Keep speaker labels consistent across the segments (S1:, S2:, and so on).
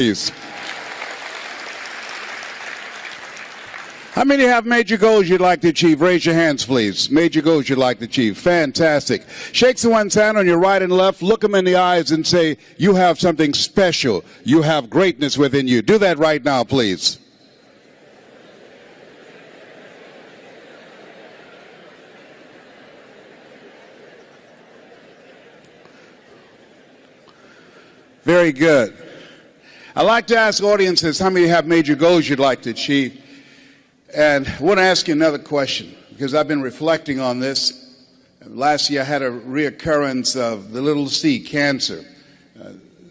S1: Please. How many have major goals you'd like to achieve? Raise your hands, please. Major goals you'd like to achieve. Fantastic. Shake someone's hand on your right and left. Look them in the eyes and say, you have something special. You have greatness within you. Do that right now, please. Very good. I like to ask audiences how many have major goals you'd like to achieve. And I want to ask you another question, because I've been reflecting on this. Last year I had a reoccurrence of the little c, cancer.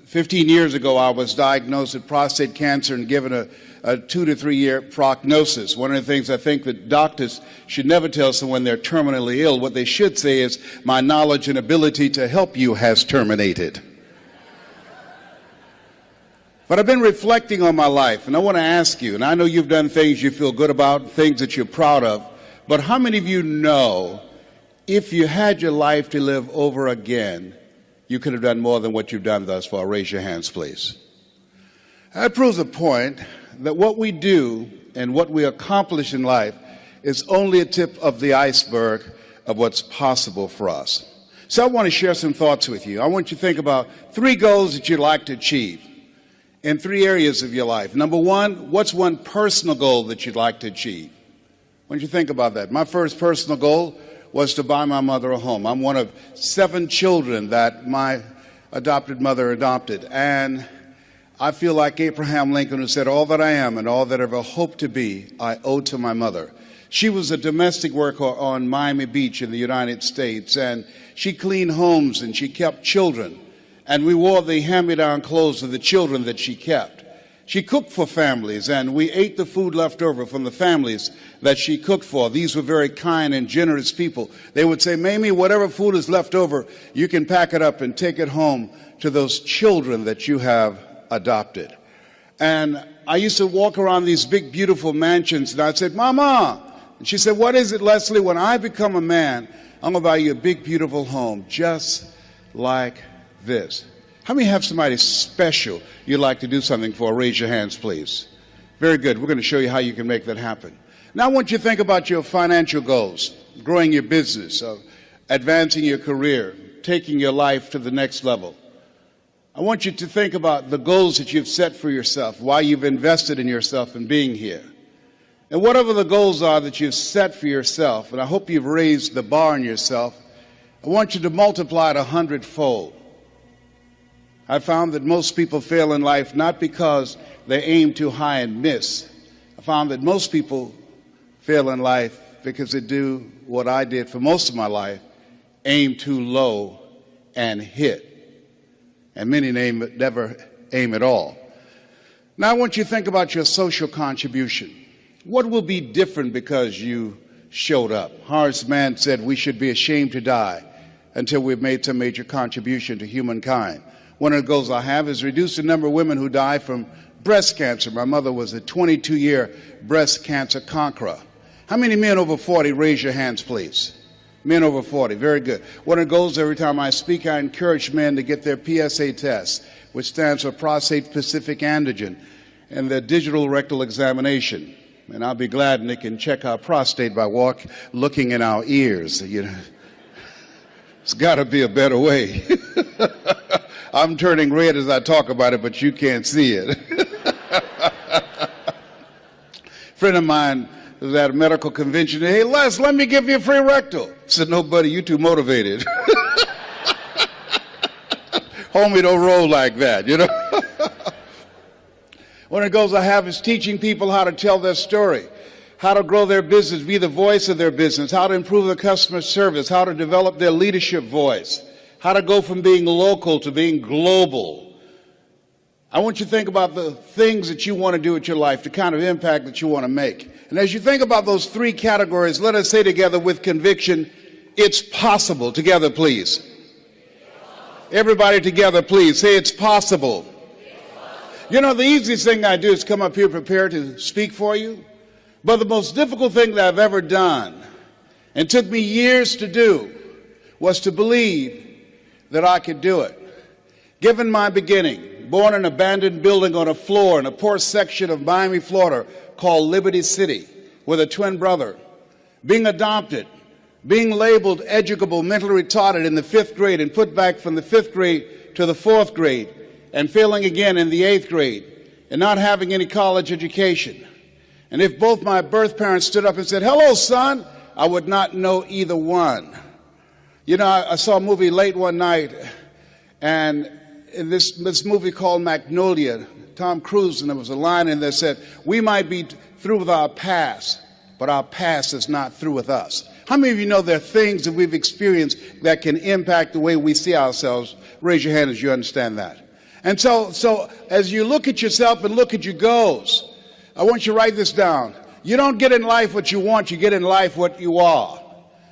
S1: 15 years ago I was diagnosed with prostate cancer and given a 2 to 3 year prognosis. One of the things I think that doctors should never tell someone they're terminally ill, what they should say is, my knowledge and ability to help you has terminated. But I've been reflecting on my life, and I want to ask you, and I know you've done things you feel good about, things that you're proud of, but how many of you know if you had your life to live over again, you could have done more than what you've done thus far? Raise your hands, please. That proves the point that what we do and what we accomplish in life is only a tip of the iceberg of what's possible for us. So I want to share some thoughts with you. I want you to think about 3 goals that you'd like to achieve in 3 areas of your life. Number 1, what's one personal goal that you'd like to achieve? Why don't you think about that? My first personal goal was to buy my mother a home. I'm one of 7 children that my adopted mother adopted. And I feel like Abraham Lincoln, who said, all that I am and all that I ever hope to be, I owe to my mother. She was a domestic worker on Miami Beach in the United States, and she cleaned homes and she kept children. And we wore the hand-me-down clothes of the children that she kept. She cooked for families, and we ate the food left over from the families that she cooked for. These were very kind and generous people. They would say, Mamie, whatever food is left over, you can pack it up and take it home to those children that you have adopted. And I used to walk around these big, beautiful mansions, and I'd say, Mama. And she said, what is it, Leslie? When I become a man, I'm going to buy you a big, beautiful home, just like this. How many have somebody special you'd like to do something for? Raise your hands, please. Very good. We're going to show you how you can make that happen. Now I want you to think about your financial goals, growing your business, advancing your career, taking your life to the next level. I want you to think about the goals that you've set for yourself, why you've invested in yourself and being here. And whatever the goals are that you've set for yourself, and I hope you've raised the bar on yourself, I want you to multiply it 100-fold. I found that most people fail in life not because they aim too high and miss. I found that most people fail in life because they do what I did for most of my life, aim too low and hit. And many never aim at all. Now I want you to think about your social contribution. What will be different because you showed up? Horace Mann said we should be ashamed to die until we've made some major contribution to humankind. One of the goals I have is reduce the number of women who die from breast cancer. My mother was a 22-year breast cancer conqueror. How many men over 40? Raise your hands, please. Men over 40. Very good. One of the goals every time I speak, I encourage men to get their PSA test, which stands for prostate-specific antigen, and their digital rectal examination. And I'll be glad and they can check our prostate by looking in our ears. You know, it's got to be a better way. I'm turning red as I talk about it, but you can't see it. A friend of mine was at a medical convention. Hey, Les, let me give you a free rectal. I said, no, buddy, you too motivated. Homie, don't roll like that, you know. One of the goals I have is teaching people how to tell their story, how to grow their business, be the voice of their business, how to improve their customer service, how to develop their leadership voice, how to go from being local to being global. I want you to think about the things that you want to do with your life, the kind of impact that you want to make. And as you think about those 3 categories, let us say together with conviction, it's possible. Together, please. Everybody together, please. Say it's possible. You know, the easiest thing I do is come up here prepared to speak for you. But the most difficult thing that I've ever done, and took me years to do, was to believe that I could do it. Given my beginning, born in an abandoned building on a floor in a poor section of Miami, Florida, called Liberty City, with a twin brother. Being adopted, being labeled educable, mentally retarded in the 5th grade and put back from the 5th grade to the 4th grade, and failing again in the 8th grade, and not having any college education. And if both my birth parents stood up and said, "Hello, son," I would not know either one. You know, I saw a movie late one night, and in this movie called Magnolia, Tom Cruise, and there was a line in there that said, "We might be through with our past, but our past is not through with us." How many of you know there are things that we've experienced that can impact the way we see ourselves? Raise your hand as you understand that. And so as you look at yourself and look at your goals, I want you to write this down. You don't get in life what you want, you get in life what you are.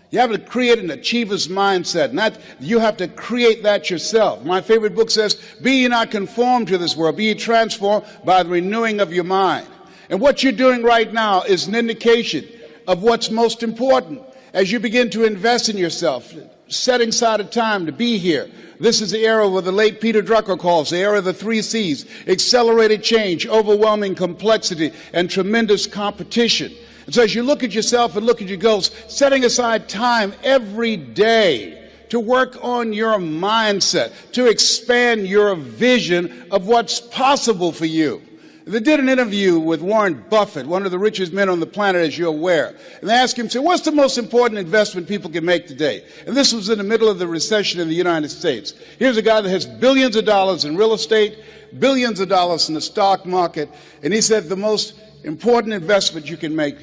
S1: You have to create an achiever's mindset. You have to create that yourself. My favorite book says, "Be ye not conformed to this world, be ye transformed by the renewing of your mind." And what you're doing right now is an indication of what's most important. As you begin to invest in yourself, setting aside a time to be here. This is the era what the late Peter Drucker calls the era of the 3 C's: accelerated change, overwhelming complexity, and tremendous competition. And so as you look at yourself and look at your goals, setting aside time every day to work on your mindset, to expand your vision of what's possible for you. They did an interview with Warren Buffett, one of the richest men on the planet, as you're aware. And they asked him, what's the most important investment people can make today? And this was in the middle of the recession in the United States. Here's a guy that has billions of dollars in real estate, billions of dollars in the stock market, and he said the most important investment you can make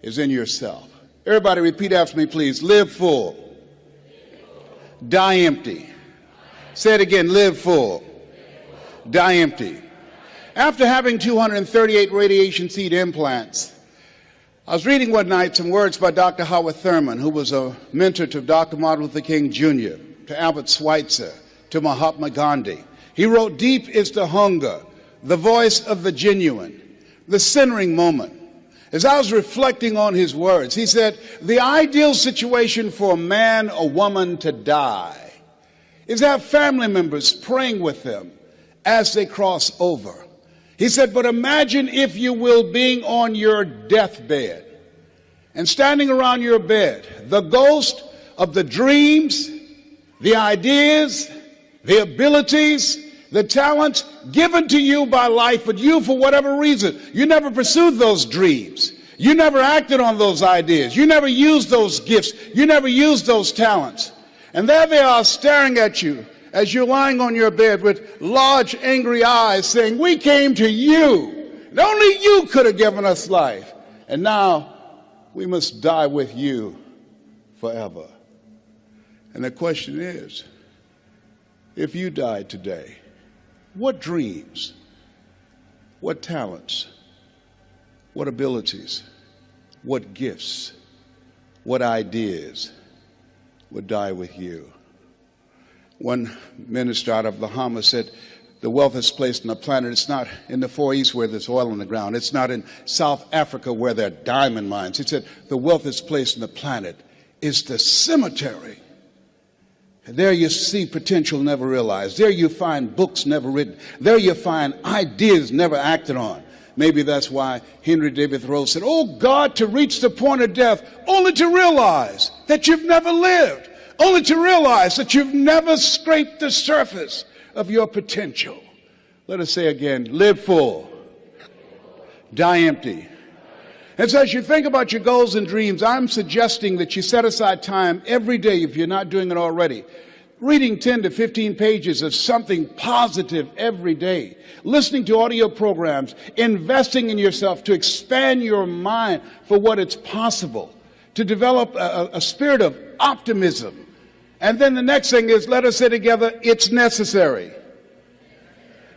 S1: is in yourself. Everybody repeat after me, please. Live full. Die empty. Say it again. Live full. Die empty. After having 238 radiation seed implants, I was reading one night some words by Dr. Howard Thurman, who was a mentor to Dr. Martin Luther King Jr., to Albert Schweitzer, to Mahatma Gandhi. He wrote, "Deep is the hunger, the voice of the genuine, the centering moment." As I was reflecting on his words, he said, the ideal situation for a man or woman to die is to have family members praying with them as they cross over. He said, but imagine, if you will, being on your deathbed and standing around your bed, the ghost of the dreams, the ideas, the abilities, the talents given to you by life, but you, for whatever reason, you never pursued those dreams. You never acted on those ideas. You never used those gifts. You never used those talents. And there they are staring at you as you're lying on your bed with large, angry eyes saying, we came to you, and only you could have given us life. And now we must die with you forever. And the question is, if you died today, what dreams, what talents, what abilities, what gifts, what ideas would die with you? One minister out of Bahamas said, the wealthiest place on the planet, it's not in the Far East where there's oil in the ground. It's not in South Africa where there are diamond mines. He said, the wealthiest place on the planet is the cemetery. And there you see potential never realized. There you find books never written. There you find ideas never acted on. Maybe that's why Henry David Thoreau said, oh God, to reach the point of death, only to realize that you've never lived, only to realize that you've never scraped the surface of your potential. Let us say again, live full, die empty. And so as you think about your goals and dreams, I'm suggesting that you set aside time every day, if you're not doing it already, reading 10 to 15 pages of something positive every day, listening to audio programs, investing in yourself to expand your mind for what it's possible, to develop a spirit of optimism. And then the next thing is, let us say together, it's necessary.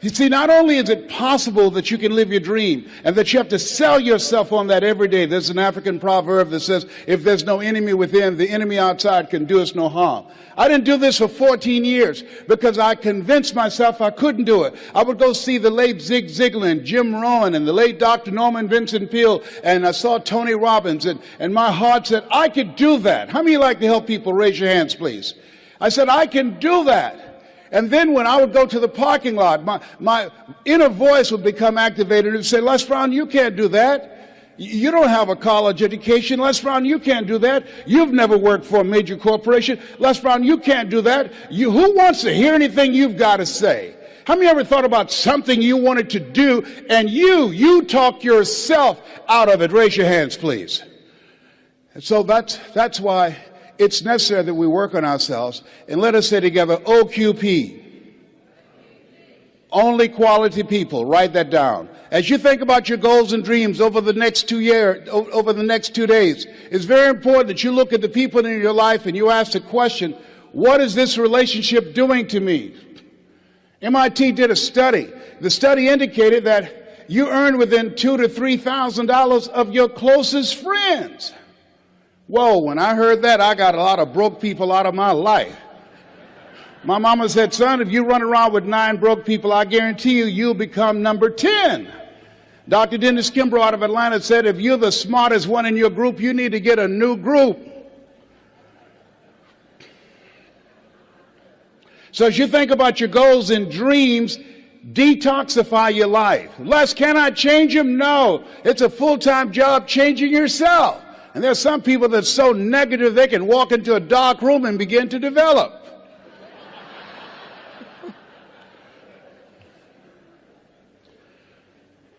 S1: You see, not only is it possible that you can live your dream and that you have to sell yourself on that every day. There's an African proverb that says, if there's no enemy within, the enemy outside can do us no harm. I didn't do this for 14 years because I convinced myself I couldn't do it. I would go see the late Zig Ziglar and Jim Rohn and the late Dr. Norman Vincent Peale, and I saw Tony Robbins, and my heart said, I could do that. How many like to help people? Raise your hands, please. I said, I can do that. And then when I would go to the parking lot, my inner voice would become activated and say, Les Brown, you can't do that. You don't have a college education. Les Brown, you can't do that. You've never worked for a major corporation. Les Brown, you can't do that. Who wants to hear anything you've got to say? How many ever thought about something you wanted to do and you talk yourself out of it? Raise your hands, please. And so that's why it's necessary that we work on ourselves. And let us say together, OQP. Only quality people. Write that down. As you think about your goals and dreams over the next 2 years, over the next 2 days, it's very important that you look at the people in your life and you ask the question, what is this relationship doing to me? MIT did a study. The study indicated that you earn within $2,000 to $3,000 of your closest friends. Whoa, when I heard that, I got a lot of broke people out of my life. My mama said, son, if you run around with 9 broke people, I guarantee you'll become number 10. Dr. Dennis Kimbrough out of Atlanta said, if you're the smartest one in your group, you need to get a new group. So as you think about your goals and dreams, detoxify your life. Les, can I change them? No. It's a full-time job changing yourself. And there's some people that's so negative they can walk into a dark room and begin to develop.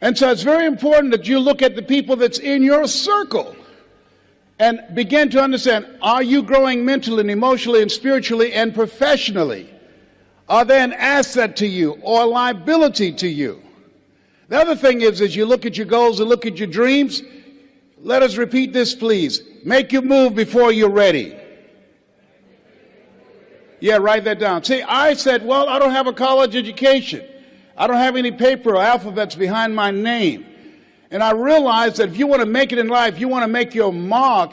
S1: And so it's very important that you look at the people that's in your circle and begin to understand, are you growing mentally and emotionally and spiritually and professionally? Are they an asset to you or a liability to you? The other thing is, as you look at your goals and look at your dreams, let us repeat this, please. Make your move before you're ready. Yeah, write that down. See, I said, well, I don't have a college education. I don't have any paper or alphabets behind my name. And I realized that if you want to make it in life, you want to make your mark,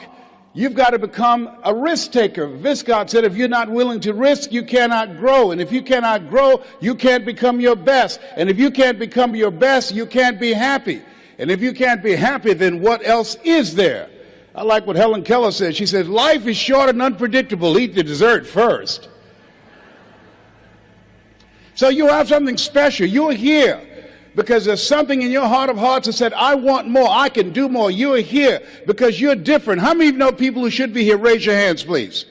S1: you've got to become a risk taker. Viscott said, if you're not willing to risk, you cannot grow. And if you cannot grow, you can't become your best. And if you can't become your best, you can't be happy. And if you can't be happy, then what else is there? I like what Helen Keller says. She says, life is short and unpredictable. Eat the dessert first. So you have something special. You're here because there's something in your heart of hearts that said, I want more. I can do more. You're here because you're different. How many of you know people who should be here? Raise your hands, please.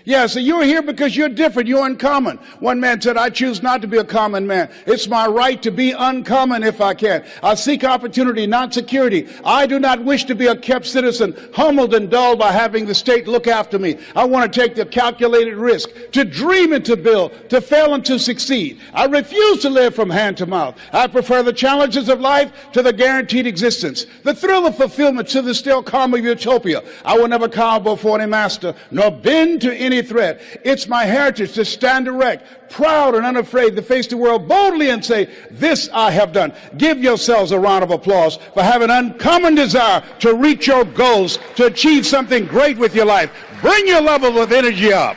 S1: Yeah, so you're here because you're different. You're uncommon. One man said, I choose not to be a common man. It's my right to be uncommon if I can. I seek opportunity, not security. I do not wish to be a kept citizen, humbled and dulled by having the state look after me. I want to take the calculated risk, to dream and to build, to fail and to succeed. I refuse to live from hand to mouth. I prefer the challenges of life to the guaranteed existence, the thrill of fulfillment to the still calm of utopia. I will never cower before any master, nor bend to any threat. It's my heritage to stand erect, proud and unafraid, to face the world boldly and say, this I have done. Give yourselves a round of applause for having an uncommon desire to reach your goals, to achieve something great with your life. Bring your level of energy up.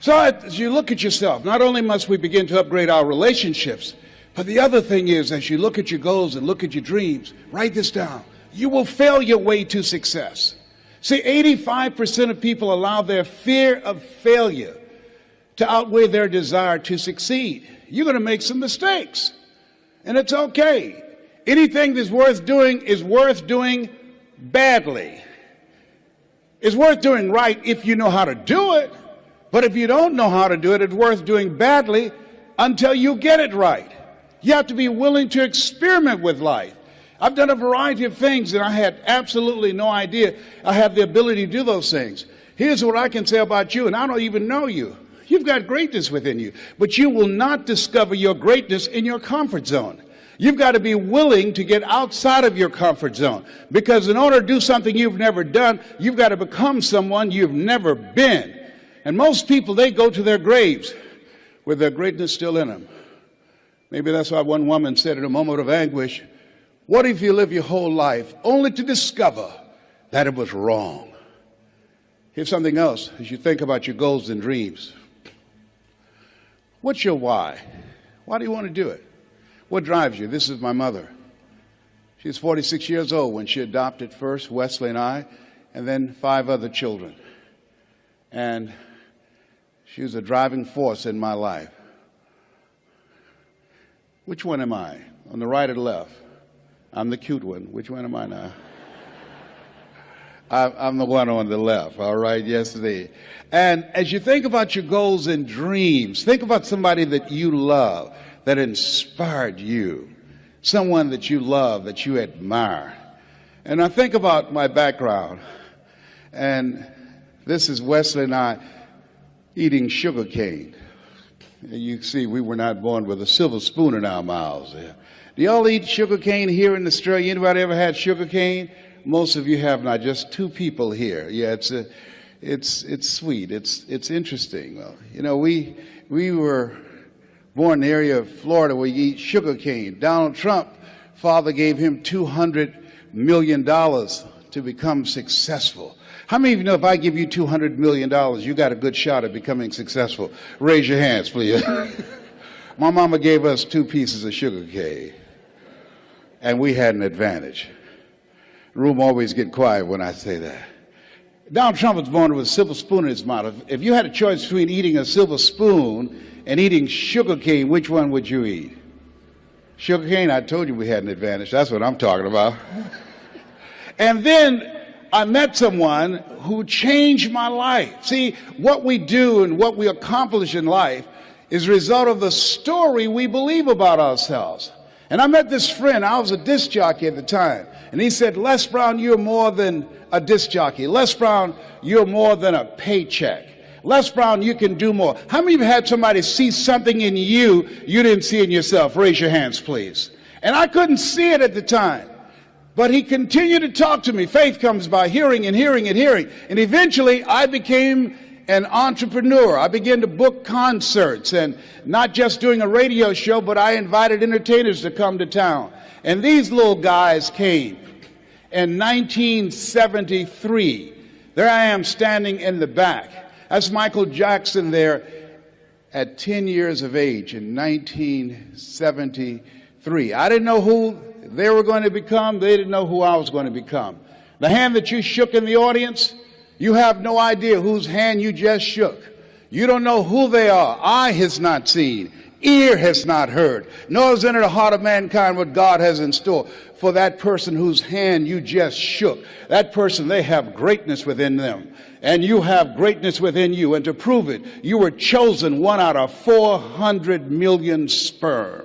S1: So as you look at yourself, not only must we begin to upgrade our relationships, but the other thing is, as you look at your goals and look at your dreams, write this down. You will fail your way to success. See, 85% of people allow their fear of failure to outweigh their desire to succeed. You're going to make some mistakes, and it's okay. Anything that's worth doing is worth doing badly. It's worth doing right if you know how to do it, but if you don't know how to do it, it's worth doing badly until you get it right. You have to be willing to experiment with life. I've done a variety of things and I had absolutely no idea I have the ability to do those things. Here's what I can say about you, and I don't even know you. You've got greatness within you, but you will not discover your greatness in your comfort zone. You've got to be willing to get outside of your comfort zone, because in order to do something you've never done, you've got to become someone you've never been. And most people, they go to their graves with their greatness still in them. Maybe that's why one woman said in a moment of anguish, what if you live your whole life only to discover that it was wrong? Here's something else as you think about your goals and dreams. What's your why? Why do you want to do it? What drives you? This is my mother. She was 46 years old when she adopted first Wesley and I and then 5 other children. And she was a driving force in my life. Which one am I? On the right or the left? I'm the cute one. Which one am I now? I'm the one on the left, all right? Yes, indeed. And as you think about your goals and dreams, think about somebody that you love, that inspired you, someone that you love, that you admire. And I think about my background, and this is Wesley and I eating sugar cane. And you see, we were not born with a silver spoon in our mouths. Do y'all eat sugar cane here in Australia? Anybody ever had sugar cane? Most of you have not. Just 2 people here. Yeah, it's sweet. It's interesting. Well, you know, we were born in the area of Florida where you eat sugar cane. Donald Trump, father gave him $200 million to become successful. How many of you know if I give you $200 million, you got a good shot at becoming successful? Raise your hands, please. My mama gave us 2 pieces of sugar cane, and we had an advantage. The room always get quiet when I say that. Donald Trump was born with a silver spoon in his mouth. If you had a choice between eating a silver spoon and eating sugar cane, which one would you eat? Sugar cane? I told you we had an advantage. That's what I'm talking about. And then I met someone who changed my life. See, what we do and what we accomplish in life is a result of the story we believe about ourselves. And I met this friend. I was a disc jockey at the time. And he said, Les Brown, you're more than a disc jockey. Les Brown, you're more than a paycheck. Les Brown, you can do more. How many of you had somebody see something in you didn't see in yourself? Raise your hands, please. And I couldn't see it at the time. But he continued to talk to me. Faith comes by hearing and hearing and hearing. And eventually I became an entrepreneur. I began to book concerts, and not just doing a radio show, but I invited entertainers to come to town. And these little guys came in 1973. There I am standing in the back. That's Michael Jackson there at 10 years of age in 1973. I didn't know who they were going to become. They didn't know who I was going to become. The hand that you shook in the audience, you have no idea whose hand you just shook. You don't know who they are. Eye has not seen, ear has not heard, nor has entered the heart of mankind what God has in store for that person whose hand you just shook. That person, they have greatness within them, and you have greatness within you. And to prove it, you were chosen 1 out of 400 million sperm.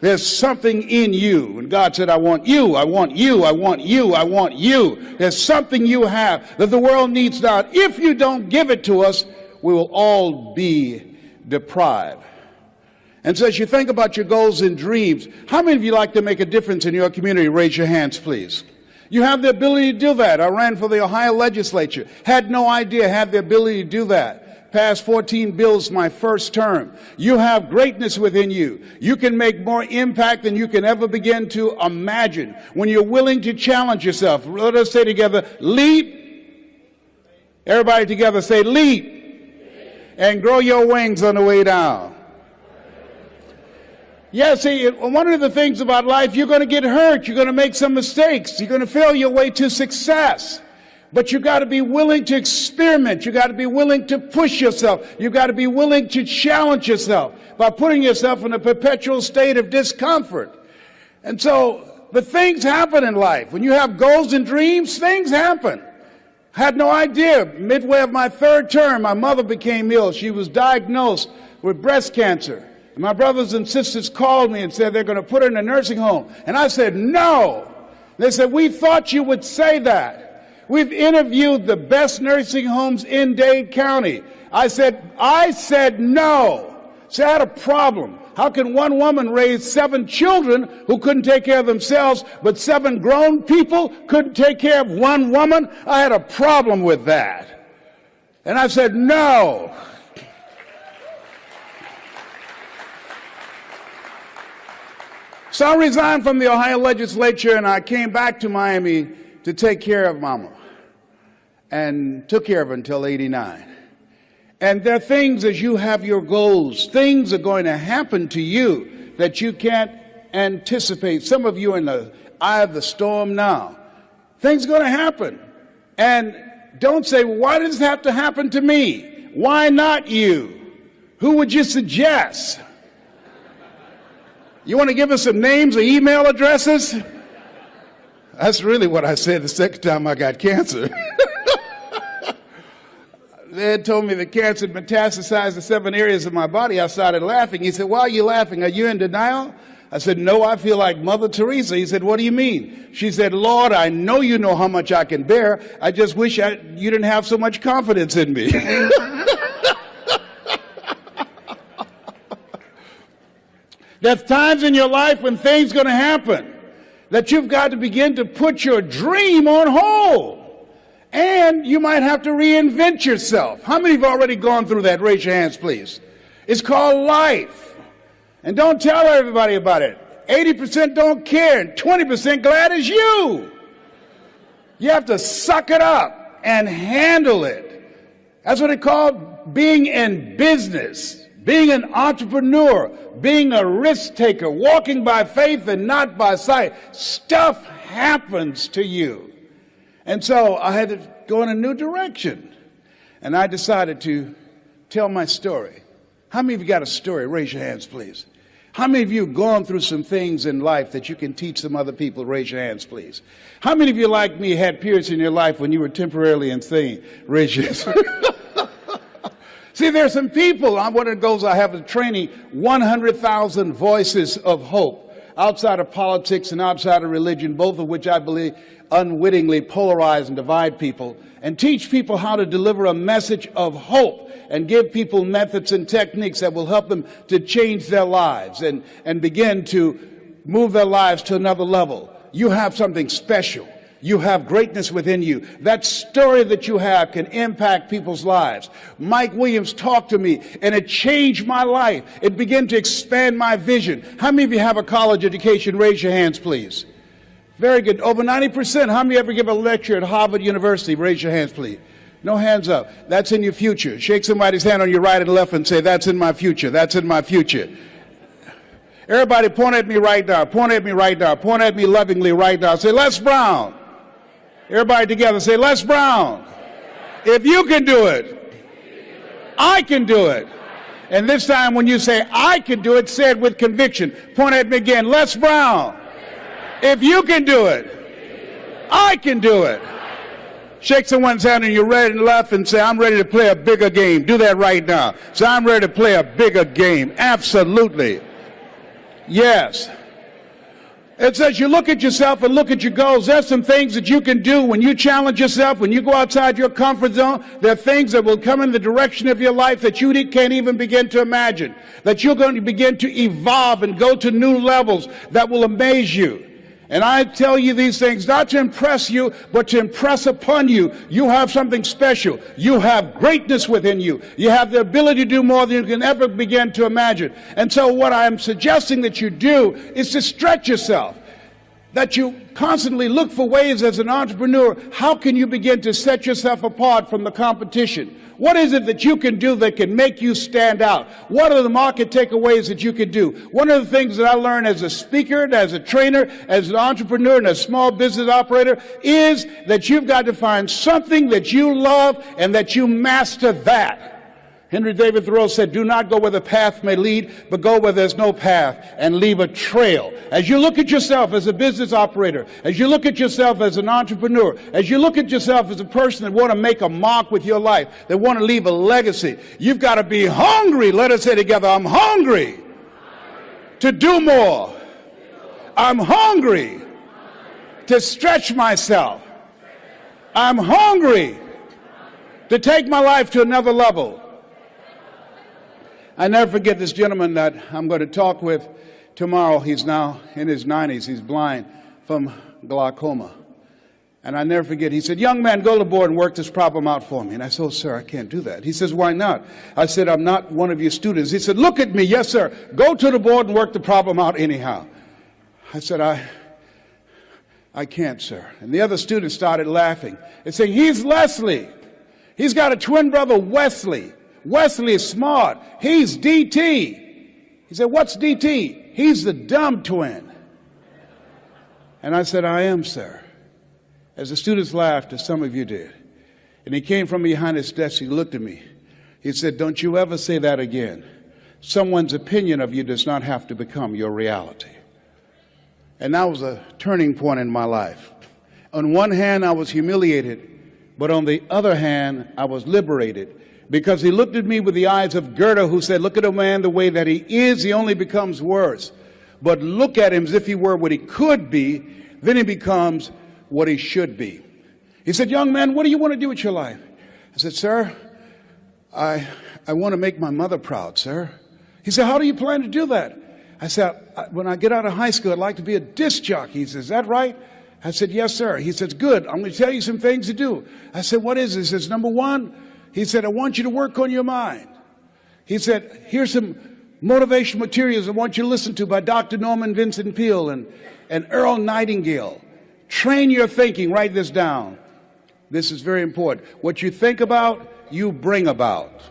S1: There's something in you. And God said, I want you, I want you, I want you, I want you. There's something you have that the world needs now. If you don't give it to us, we will all be deprived. And so as you think about your goals and dreams, how many of you like to make a difference in your community? Raise your hands, please. You have the ability to do that. I ran for the Ohio legislature. Had no idea I had the ability to do that. Passed 14 bills my first term. You have greatness within you. You can make more impact than you can ever begin to imagine when you're willing to challenge yourself. Let us say together, leap. Everybody together say leap. And grow your wings on the way down. Yeah, see, one of the things about life, you're going to get hurt. You're going to make some mistakes. You're going to fail your way to success. But you got to be willing to experiment. You got to be willing to push yourself. You got to be willing to challenge yourself by putting yourself in a perpetual state of discomfort. And so, but things happen in life. When you have goals and dreams, things happen. I had no idea. Midway of my 3rd term, my mother became ill. She was diagnosed with breast cancer. And my brothers and sisters called me and said they're going to put her in a nursing home. And I said, no. They said, we thought you would say that. We've interviewed the best nursing homes in Dade County. I said no. So I had a problem. How can one woman raise 7 children who couldn't take care of themselves, but 7 grown people couldn't take care of one woman? I had a problem with that. And I said no. So I resigned from the Ohio legislature and I came back to Miami to take care of Mama, and took care of her until 89. And there are things, as you have your goals, things are going to happen to you that you can't anticipate. Some of you are in the eye of the storm now. Things are going to happen. And don't say, well, why does this have to happen to me? Why not you? Who would you suggest? You want to give us some names or email addresses? That's really what I said the second time I got cancer. They had told me the cancer had metastasized to 7 areas of my body. I started laughing. He said, why are you laughing? Are you in denial? I said, no, I feel like Mother Teresa. He said, what do you mean? She said, Lord, I know you know how much I can bear. I just wish you didn't have so much confidence in me. There's times in your life when things are going to happen that you've got to begin to put your dream on hold. And you might have to reinvent yourself. How many have already gone through that? Raise your hands, please. It's called life. And don't tell everybody about it. 80% don't care, and 20% glad it's you. You have to suck it up and handle it. That's what they call being in business, being an entrepreneur, being a risk taker, walking by faith and not by sight. Stuff happens to you. And so I had to go in a new direction. And I decided to tell my story. How many of you got a story? Raise your hands, please. How many of you have gone through some things in life that you can teach some other people? Raise your hands, please. How many of you, like me, had periods in your life when you were temporarily insane? Raise your hands. See, there are some people, what it goes, I have a training, 100,000 voices of hope outside of politics and outside of religion, both of which I believe unwittingly polarize and divide people, and teach people how to deliver a message of hope and give people methods and techniques that will help them to change their lives and begin to move their lives to another level. You have something special. You have greatness within you. That story that you have can impact people's lives. Mike Williams talked to me, and it changed my life. It began to expand my vision. How many of you have a college education? Raise your hands, please. Very good. Over 90%. How many ever give a lecture at Harvard University? Raise your hands, please. No hands up. That's in your future. Shake somebody's hand on your right and left and say, that's in my future. That's in my future. Everybody point at me right now. Point at me right now. Point at me lovingly right now. Say, Les Brown. Everybody together say, Les Brown. If you can do it, I can do it. And this time when you say, I can do it, say it with conviction. Point at me again. Les Brown. If you can do it, I can do it. Shake someone's hand and you're ready and left and say, I'm ready to play a bigger game. Do that right now. Say, I'm ready to play a bigger game. Absolutely. Yes. It says you look at yourself and look at your goals. There's some things that you can do when you challenge yourself, when you go outside your comfort zone. There are things that will come in the direction of your life that you can't even begin to imagine. That you're going to begin to evolve and go to new levels that will amaze you. And I tell you these things not to impress you, but to impress upon you. You have something special. You have greatness within you. You have the ability to do more than you can ever begin to imagine. And so what I'm suggesting that you do is to stretch yourself. That you constantly look for ways as an entrepreneur, how can you begin to set yourself apart from the competition? What is it that you can do that can make you stand out? What are the market takeaways that you can do? One of the things that I learned as a speaker, as a trainer, as an entrepreneur, and a small business operator is that you've got to find something that you love and that you master that. Henry David Thoreau said, do not go where the path may lead, but go where there's no path and leave a trail. As you look at yourself as a business operator, as you look at yourself as an entrepreneur, as you look at yourself as a person that want to make a mark with your life, that want to leave a legacy, you've got to be hungry. Let us say together, I'm hungry to do more. I'm hungry to stretch myself. I'm hungry to take my life to another level. I never forget this gentleman that I'm going to talk with tomorrow. He's now in his 90s. He's blind from glaucoma. And I never forget, he said, young man, go to the board and work this problem out for me. And I said, oh, sir, I can't do that. He says, why not? I said, I'm not one of your students. He said, look at me. Yes, sir. Go to the board and work the problem out anyhow. I said, I can't, sir. And the other students started laughing and saying, he's Leslie. He's got a twin brother, Wesley. Wesley is smart. He's DT. He said, what's DT? He's the dumb twin. And I said, I am, sir. As the students laughed, as some of you did. And he came from behind his desk, he looked at me. He said, don't you ever say that again. Someone's opinion of you does not have to become your reality. And that was a turning point in my life. On one hand, I was humiliated, but on the other hand, I was liberated, because he looked at me with the eyes of Goethe, who said, look at a man the way that he is, he only becomes worse. But look at him as if he were what he could be, then he becomes what he should be. He said, young man, what do you want to do with your life? I said, sir, I want to make my mother proud, sir. He said, how do you plan to do that? I said, when I get out of high school, I'd like to be a disc jockey. He says, is that right? I said, yes, sir. He says, good. I'm going to tell you some things to do. I said, what is this? He says, number one, he said, I want you to work on your mind. He said, here's some motivational materials I want you to listen to by Dr. Norman Vincent Peale and Earl Nightingale. Train your thinking. Write this down. This is very important. What you think about, you bring about.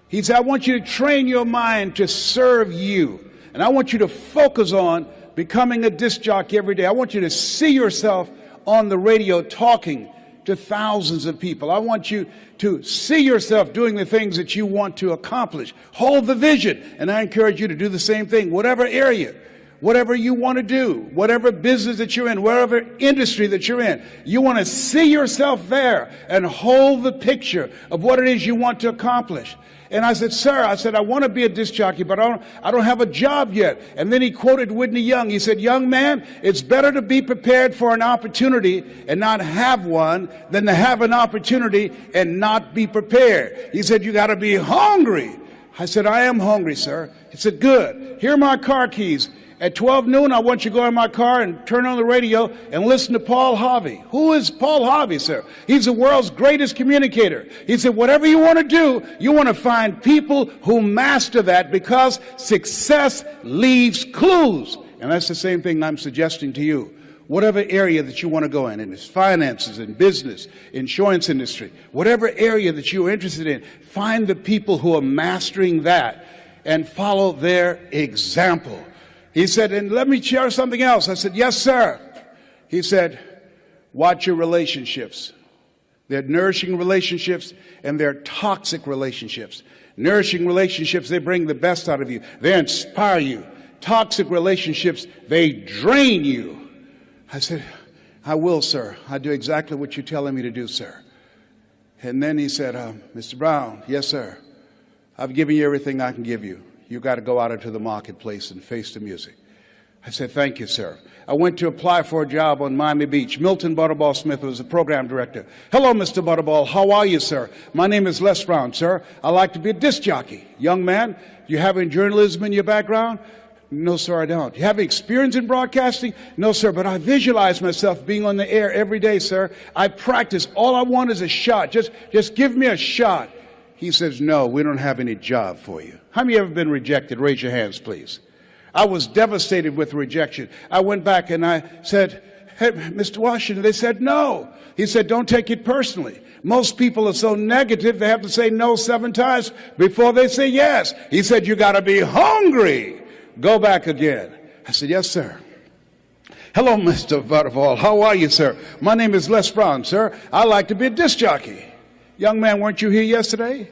S1: He said, I want you to train your mind to serve you. And I want you to focus on becoming a disc jockey every day. I want you to see yourself on the radio talking to thousands of people. I want you to see yourself doing the things that you want to accomplish. Hold the vision. And I encourage you to do the same thing, whatever area, whatever you want to do, whatever business that you're in, whatever industry that you're in. You want to see yourself there and hold the picture of what it is you want to accomplish. And I said, sir, I want to be a disc jockey, but I don't have a job yet. And then he quoted Whitney Young. He said, young man, it's better to be prepared for an opportunity and not have one than to have an opportunity and not be prepared. He said, you got to be hungry. I said, I am hungry, sir. He said, good. Here are my car keys. At 12 noon, I want you to go in my car and turn on the radio and listen to Paul Harvey. Who is Paul Harvey, sir? He's the world's greatest communicator. He said, whatever you want to do, you want to find people who master that, because success leaves clues. And that's the same thing I'm suggesting to you. Whatever area that you want to go in it's finances, in business, insurance industry, whatever area that you're interested in, find the people who are mastering that and follow their example. He said, and let me share something else. I said, yes, sir. He said, watch your relationships. They're nourishing relationships and they're toxic relationships. Nourishing relationships, they bring the best out of you. They inspire you. Toxic relationships, they drain you. I said, I will, sir. I do exactly what you're telling me to do, sir. And then he said, Mr. Brown, yes, sir. I've given you everything I can give you. You've got to go out into the marketplace and face the music. I said, thank you, sir. I went to apply for a job on Miami Beach. Milton Butterball Smith was the program director. Hello, Mr. Butterball. How are you, sir? My name is Les Brown, sir. I like to be a disc jockey. Young man, you have any journalism in your background? No, sir, I don't. You have experience in broadcasting? No, sir, but I visualize myself being on the air every day, sir. I practice. All I want is a shot. Just give me a shot. He says, no, we don't have any job for you. How many have ever been rejected? Raise your hands, please. I was devastated with rejection. I went back and I said, hey, Mr. Washington, they said no. He said, don't take it personally. Most people are so negative, they have to say no 7 times before they say yes. He said, you got to be hungry. Go back again. I said, yes, sir. Hello, Mr. Butterball. How are you, sir? My name is Les Brown, sir. I like to be a disc jockey. Young man, weren't you here yesterday?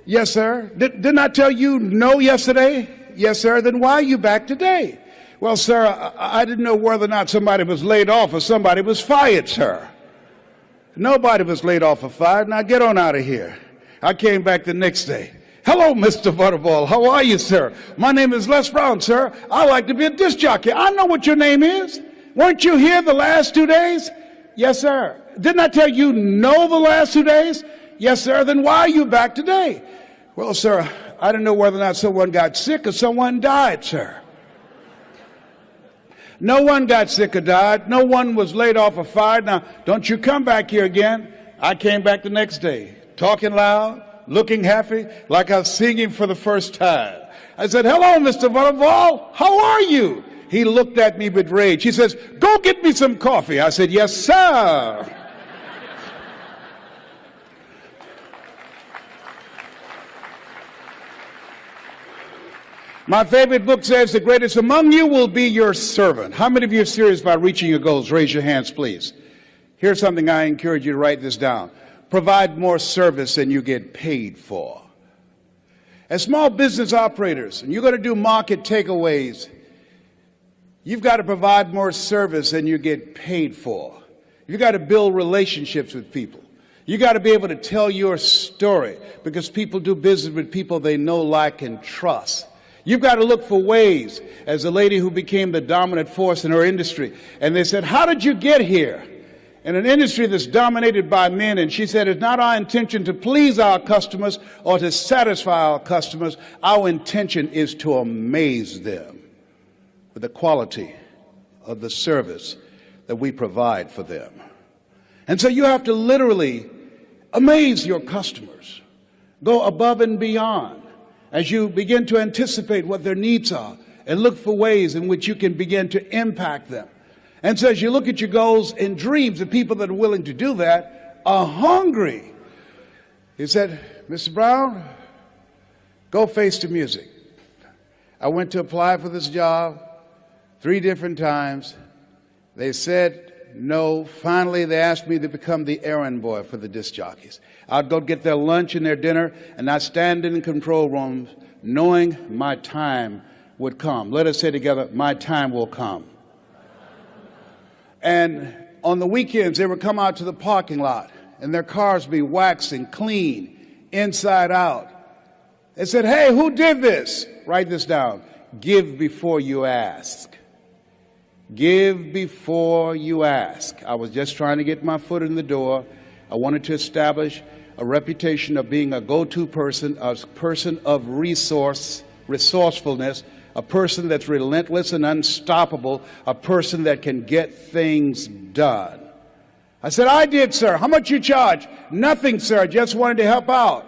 S1: Yes, sir. Didn't I tell you no yesterday? Yes, sir. Then why are you back today? Well, sir, I didn't know whether or not somebody was laid off or somebody was fired, sir. Nobody was laid off or fired. Now get on out of here. I came back the next day. Hello, Mr. Butterball. How are you, sir? My name is Les Brown, sir. I like to be a disc jockey. I know what your name is. Weren't you here the last 2 days? Yes, sir. Didn't I tell you no the last 2 days? Yes, sir. Then why are you back today? Well, sir, I don't know whether or not someone got sick or someone died, sir. No one got sick or died. No one was laid off or fired. Now, don't you come back here again. I came back the next day, talking loud, looking happy, like I was singing for the first time. I said, hello, Mr. Butterball. How are you? He looked at me with rage. He says, go get me some coffee. I said, yes, sir. My favorite book says, the greatest among you will be your servant. How many of you are serious about reaching your goals? Raise your hands, please. Here's something I encourage you to write this down. Provide more service than you get paid for. As small business operators, and you're going to do market takeaways, you've got to provide more service than you get paid for. You've got to build relationships with people. You've got to be able to tell your story, because people do business with people they know, like, and trust. You've got to look for ways, as a lady who became the dominant force in her industry, and they said, how did you get here? In an industry that's dominated by men, and she said, it's not our intention to please our customers or to satisfy our customers. Our intention is to amaze them with the quality of the service that we provide for them. And so you have to literally amaze your customers. Go above and beyond as you begin to anticipate what their needs are and look for ways in which you can begin to impact them. And so as you look at your goals and dreams, the people that are willing to do that are hungry. He said, Mr. Brown, go face the music. I went to apply for this job 3 different times. They said no. Finally, they asked me to become the errand boy for the disc jockeys. I'd go get their lunch and their dinner, and I'd stand in the control rooms knowing my time would come. Let us say together, my time will come. And on the weekends, they would come out to the parking lot, and their cars be waxed and clean, inside out. They said, hey, who did this? Write this down. Give before you ask. Give before you ask. I was just trying to get my foot in the door. I wanted to establish a reputation of being a go-to person, a person of resourcefulness, a person that's relentless and unstoppable, a person that can get things done. I said, I did, sir. How much you charge? Nothing, sir. I just wanted to help out.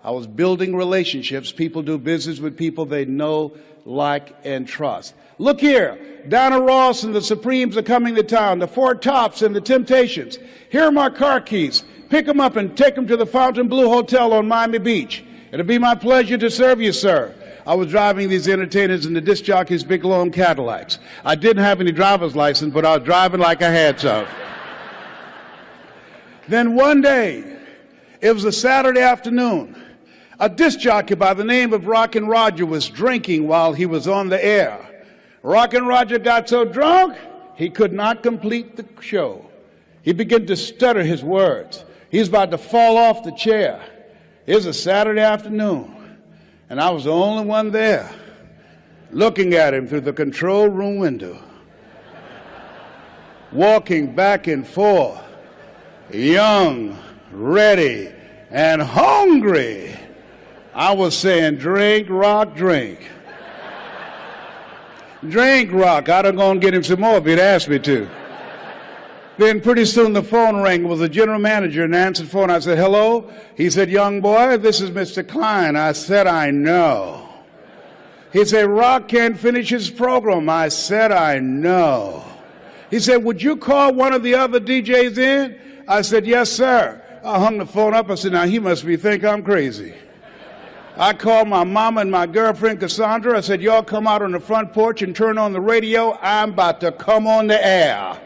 S1: I was building relationships. People do business with people they know, like, and trust. Look here. Donna Ross and the Supremes are coming to town. The Four Tops and the Temptations. Here are my car keys. Pick them up and take them to the Fontainebleau Hotel on Miami Beach. It'll be my pleasure to serve you, sir. I was driving these entertainers in the disc jockeys' big long Cadillacs. I didn't have any driver's license, but I was driving like I had some. Then one day, it was a Saturday afternoon, a disc jockey by the name of Rockin' Roger was drinking while he was on the air. Rockin' Roger got so drunk, he could not complete the show. He began to stutter his words. He was about to fall off the chair. It was a Saturday afternoon, and I was the only one there, looking at him through the control room window, walking back and forth, young, ready, and hungry. I was saying, drink, rock, drink. Drink, rock. I'd have gone and get him some more if he'd asked me to. Then pretty soon the phone rang. It was the general manager and answered the phone. I said, hello? He said, young boy, this is Mr. Klein. I said, I know. He said, Rock can't finish his program. I said, I know. He said, would you call one of the other DJs in? I said, yes, sir. I hung the phone up. I said, now he must think I'm crazy. I called my mama and my girlfriend, Cassandra. I said, y'all come out on the front porch and turn on the radio. I'm about to come on the air.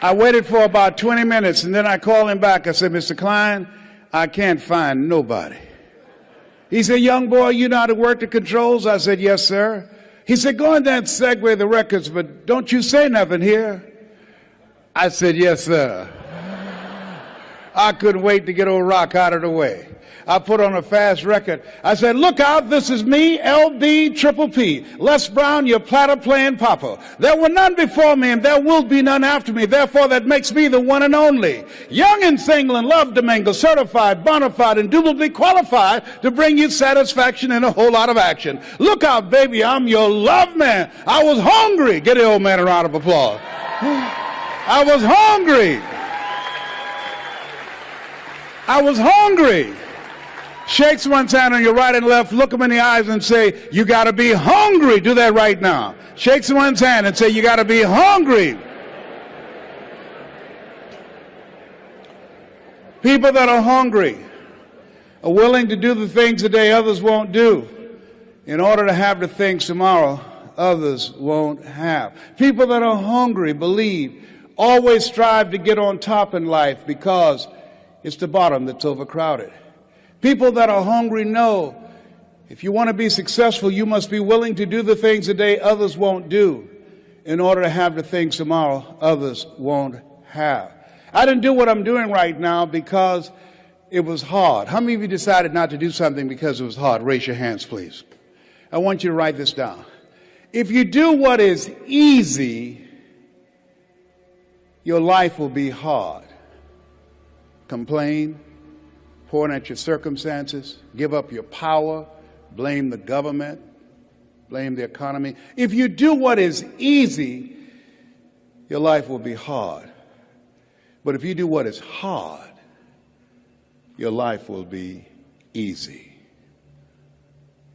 S1: I waited for about 20 minutes, and then I called him back. I said, Mr. Klein, I can't find nobody. He said, young boy, you know how to work the controls? I said, yes, sir. He said, go in there and segue the records, but don't you say nothing here. I said, yes, sir. I couldn't wait to get old Rock out of the way. I put on a fast record. I said, look out, this is me, LB Triple P, Les Brown, your platter playing papa. There were none before me, and there will be none after me. Therefore, that makes me the one and only. Young and single and love to mingle, certified, bona fide, indubitably qualified to bring you satisfaction and a whole lot of action. Look out, baby, I'm your love man. I was hungry. Get the old man a round of applause. I was hungry. I was hungry. Shake someone's hand on your right and left, look them in the eyes and say, you got to be hungry. Do that right now. Shake someone's hand and say, you got to be hungry. People that are hungry are willing to do the things today others won't do in order to have the things tomorrow others won't have. People that are hungry, believe, always strive to get on top in life because it's the bottom that's overcrowded. People that are hungry know if you want to be successful, you must be willing to do the things today others won't do in order to have the things tomorrow others won't have. I didn't do what I'm doing right now because it was hard. How many of you decided not to do something because it was hard? Raise your hands, please. I want you to write this down. If you do what is easy, your life will be hard. Complain, point at your circumstances, give up your power, blame the government, blame the economy. If you do what is easy, your life will be hard. But if you do what is hard, your life will be easy.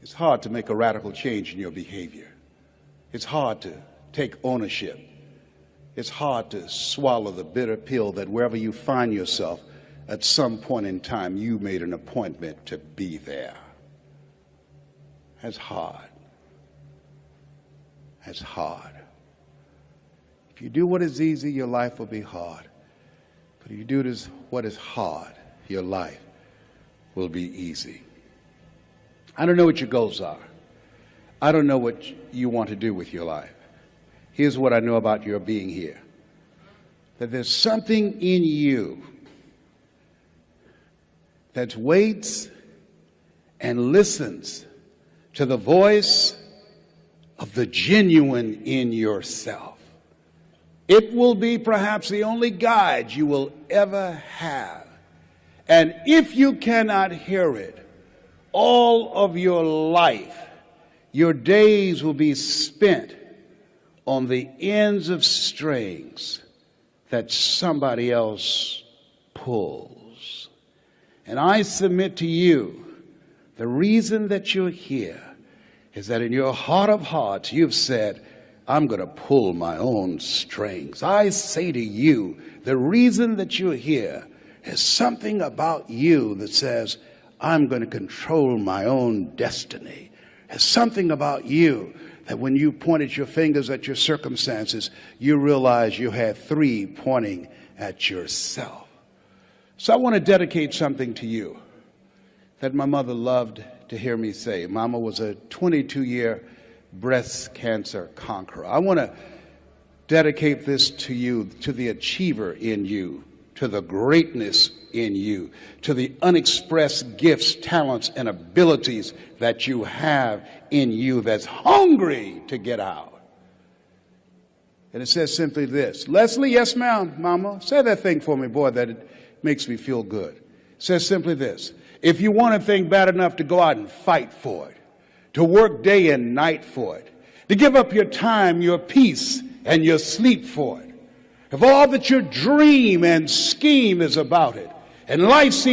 S1: It's hard to make a radical change in your behavior. It's hard to take ownership. It's hard to swallow the bitter pill that wherever you find yourself, at some point in time, you made an appointment to be there. That's hard. That's hard. If you do what is easy, your life will be hard. But if you do what is hard, your life will be easy. I don't know what your goals are. I don't know what you want to do with your life. Here's what I know about your being here. That there's something in you that waits and listens to the voice of the genuine in yourself. It will be perhaps the only guide you will ever have. And if you cannot hear it, all of your life, your days will be spent on the ends of strings that somebody else pulls. And I submit to you, the reason that you're here is that in your heart of hearts, you've said, I'm going to pull my own strings. I say to you, the reason that you're here is something about you that says, I'm going to control my own destiny. There's something about you that when you pointed your fingers at your circumstances, you realized you had three pointing at yourself. So I want to dedicate something to you that my mother loved to hear me say. Mama was a 22-year breast cancer conqueror. I want to dedicate this to you, to the achiever in you, to the greatness in you, to the unexpressed gifts, talents, and abilities that you have in you that's hungry to get out. And it says simply this. Leslie, yes, ma'am, Mama. Say that thing for me, boy, that it makes me feel good. It says simply this. If you want a thing bad enough to go out and fight for it, to work day and night for it, to give up your time, your peace, and your sleep for it, if all that your dream and scheme is about it, and life seems